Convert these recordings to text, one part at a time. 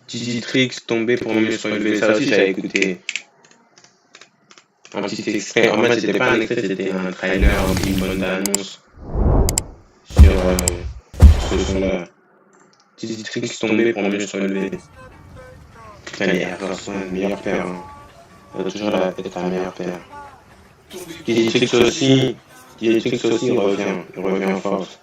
Digitrix tombé pour mieux se relever. Ça aussi, j'avais écouté un petit extrait. En fait, c'était pas un extrait, c'était un trailer, une bonne annonce sur ce son-là. Digitrix tombé pour mieux se relever. Putain, les Air Force One, meilleur père. Hein. Il a toujours être un meilleur père. Digitrix aussi revient. Il revient en force.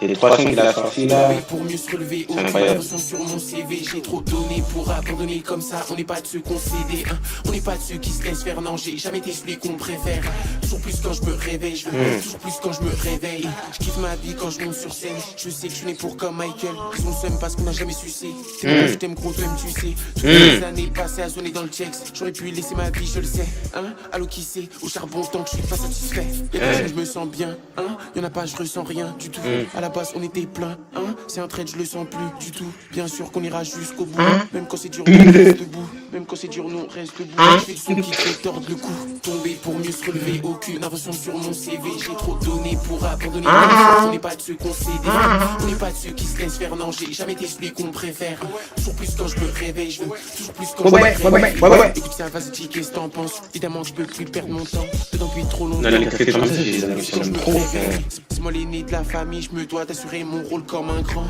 Et les 3 sons qu'il a sortis là, c'est incroyable. Sur mon CV, j'ai trop donné pour abandonner comme ça. On n'est pas de ceux qu'on cédé, hein. On n'est pas de ceux qui se laissent faire. Non, j'ai jamais été celui qu'on préfère. Toujours plus quand je me réveille, je veux toujours plus quand je me réveille. Je kiffe ma vie quand je monte sur scène. Je sais que je suis né pour comme Michael. Ils ont seum parce qu'on n'a jamais sucé. Je t'aime gros, toi-même tu sais. Toutes les années passées à zoner dans le checks. J'aurais pu laisser ma vie, je le sais. Hein? Allô, qui sait? Au charbon, tant que je suis pas satisfait. Y'a personne, je me sens bien. Hein? Y'en a pas, je ressens rien du tout. À la base, on était plein. Hein? C'est un trait, je le sens plus du tout. Bien sûr qu'on ira jusqu'au bout. Même quand c'est dur, on reste debout. Même quand c'est dur, nous on reste debout. Je fais le son qui te fait tordre le cou. Tomber pour mieux se relever. Aucune invention sur mon CV. J'ai trop donné pour abandonner. On n'est pas de ceux qu'on cédé. On n'est pas de ceux qui se laissent faire. Non, j'ai jamais été celui qu'on préfère. Toujours plus quand je me réveille. Je veux toujours plus quand je me réveille. Écoute ça, vas-y, qu'est-ce que t'en penses? Évidemment que je peux plus perdre mon temps. Dedans depuis trop longtemps. Non, les cafés comme ça, je les affectionne trop. C'est moi l'aîné de la famille. Je me dois d'assurer mon rôle comme un grand.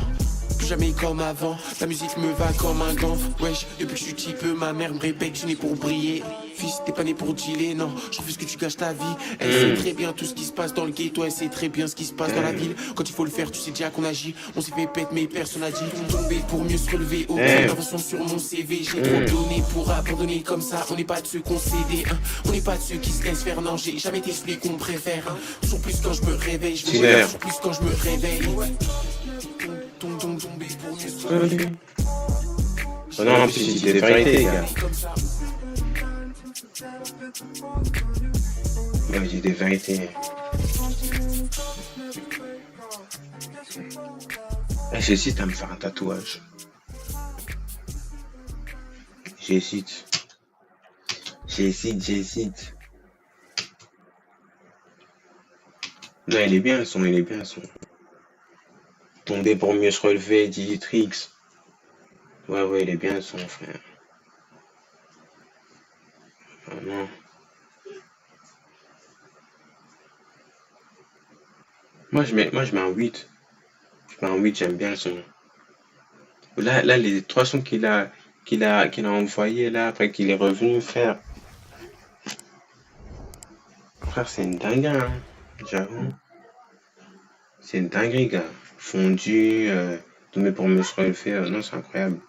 Plus jamais comme avant, la musique me va comme un gant. Wesh, depuis que je suis petit peu, ma mère me répète que je suis né pour briller. Fils, t'es pas né pour dealer, non, je refuse que tu gâches ta vie. Elle sait très bien tout ce qui se passe dans le ghetto, elle sait très bien ce qui se passe dans la ville. Quand il faut le faire, tu sais déjà qu'on agit. On s'est fait pète, mais personne n'a dit. Tomber pour mieux se relever, aucune invention sur mon CV. J'ai trop donné pour abandonner comme ça. On n'est pas de ceux qu'on cédé, hein. On n'est pas de ceux qui se laissent faire, non, j'ai jamais été celui qu'on préfère. Hein. Toujours plus quand je me réveille, je veux toujours plus quand je me réveille. Oh non, en plus, c'est des vérités, gars. Ouais, j'ai des vérités. J'hésite à me faire un tatouage. J'hésite. Non, il est bien le son. Tomber pour mieux se relever, Digitrix. Ouais, il est bien son frère. Vraiment. Moi je mets un 8. Je mets un 8, j'aime bien le son. Là, les 3 sons qu'il a envoyé là, après qu'il est revenu faire. Frère, c'est une dinguerie, hein, j'avoue. C'est une dinguerie, gars. Fondu, tomber pour mieux se relever, non, c'est incroyable.